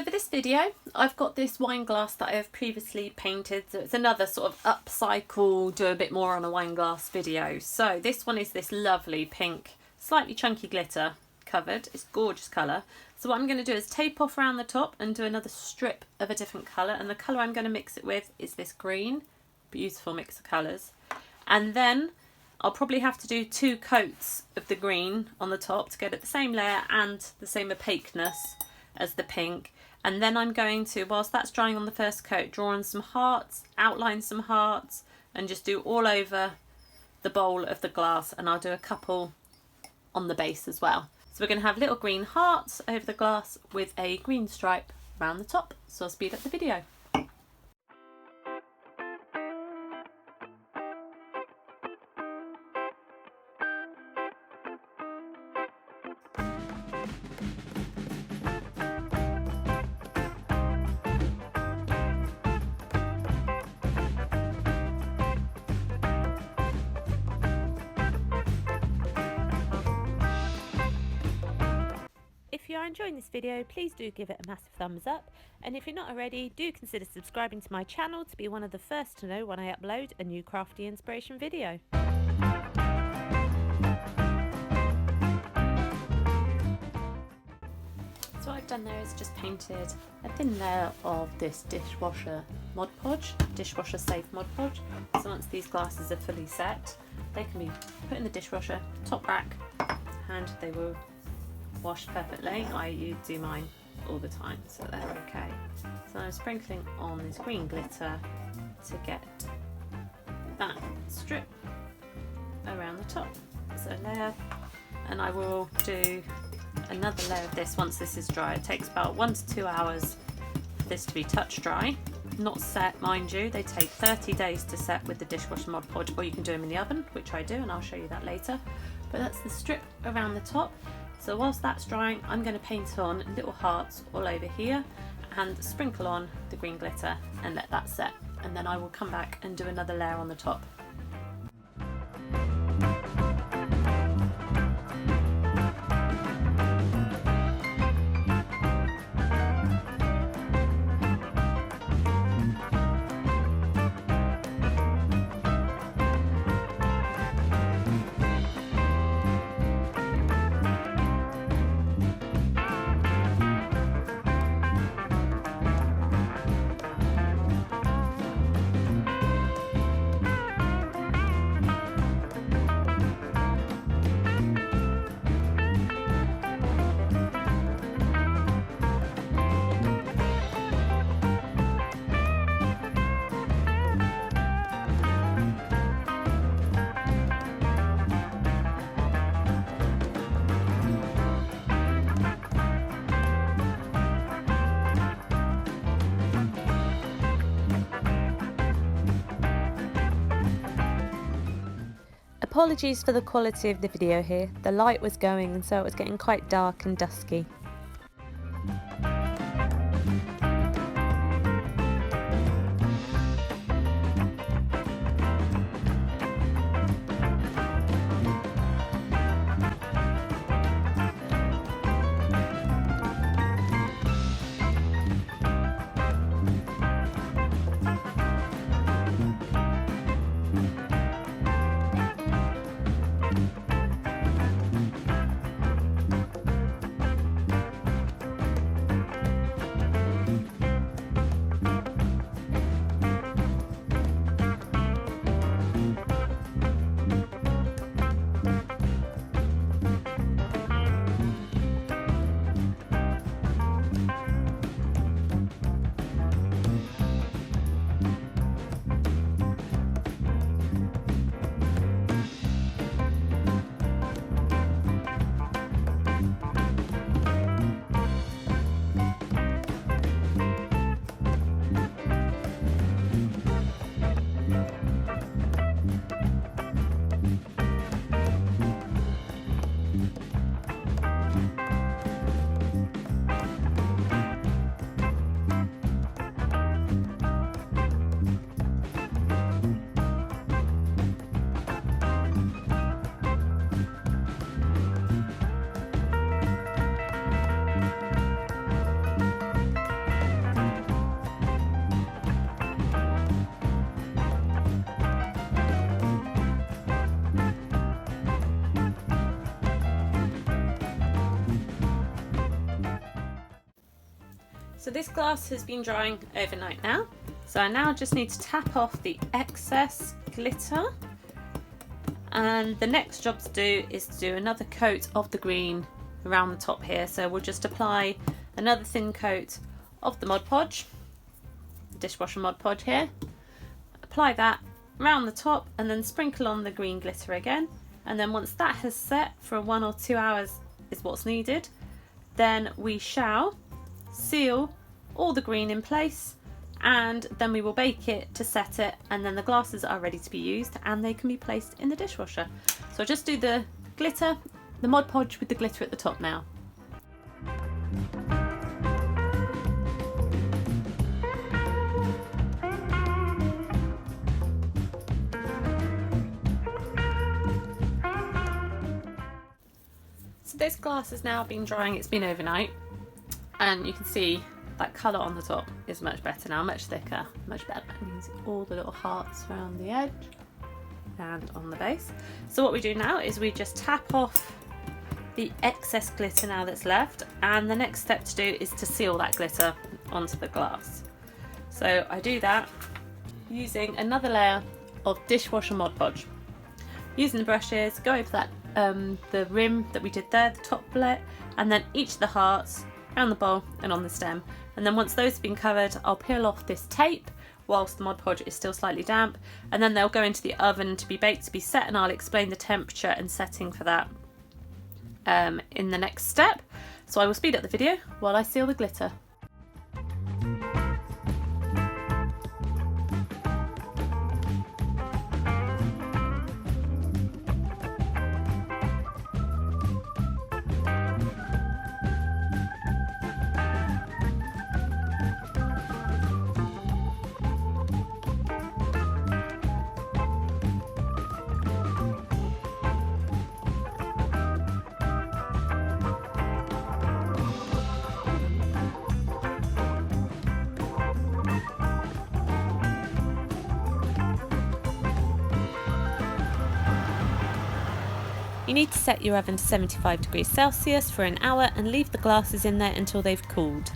for this video, I've got this wine glass that I have previously painted. So it's another sort of upcycle, do a bit more on a wine glass video. So this one is this lovely pink, slightly chunky glitter covered. It's gorgeous colour. So what I'm going to do is tape off around the top and do another strip of a different colour. And the colour I'm going to mix it with is this green. Beautiful mix of colours. And then I'll probably have to do 2 coats of the green on the top to get it the same layer and the same opaqueness as the pink. And then I'm going to, whilst that's drying on the first coat, draw on some hearts, outline some hearts, and just do all over the bowl of the glass. And I'll do a couple on the base as well. So we're going to have little green hearts over the glass with a green stripe around the top. So I'll speed up the video. If you are enjoying this video, please do give it a massive thumbs up, and if you're not already, do consider subscribing to my channel to be one of the first to know when I upload a new crafty inspiration video. So what I've done there is just painted a thin layer of this dishwasher Mod Podge, dishwasher safe Mod Podge. So once these glasses are fully set, they can be put in the dishwasher, top rack, and they will wash perfectly. I do mine all the time, so they're okay. So I'm sprinkling on this green glitter to get that strip around the top. So a layer, and I will do another layer of this once this is dry. It takes about 1 to 2 hours for this to be touch dry. Not set, mind you, they take 30 days to set with the dishwasher Mod Podge, or you can do them in the oven, which I do, and I'll show you that later. But that's the strip around the top. So whilst that's drying, I'm going to paint on little hearts all over here and sprinkle on the green glitter and let that set. And then I will come back and do another layer on the top. Apologies for the quality of the video here. The light was going and so it was getting quite dark and dusky. So this glass has been drying overnight now. So I now just need to tap off the excess glitter. And the next job to do is to do another coat of the green around the top here. So we'll just apply another thin coat of the Mod Podge, the dishwasher Mod Podge here. Apply that around the top and then sprinkle on the green glitter again. And then once that has set for 1 or 2 hours is what's needed, then we shall seal all the green in place, and then we will bake it to set it, and then the glasses are ready to be used and they can be placed in the dishwasher. So I'll just do the glitter, the Mod Podge with the glitter at the top now. So this glass has now been drying, it's been overnight, and you can see that colour on the top is much better now, much thicker, much better. You can see all the little hearts around the edge and on the base. So what we do now is we just tap off the excess glitter now that's left, and the next step to do is to seal that glitter onto the glass. So I do that using another layer of dishwasher Mod Podge. Using the brushes, go over that the rim that we did there, the top bit, and then each of the hearts around the bowl and on the stem. And then once those have been covered, I'll peel off this tape whilst the Mod Podge is still slightly damp, and then they'll go into the oven to be baked, to be set, and I'll explain the temperature and setting for that in the next step. So I will speed up the video while I seal the glitter. You need to set your oven to 75 degrees Celsius for an hour and leave the glasses in there until they've cooled.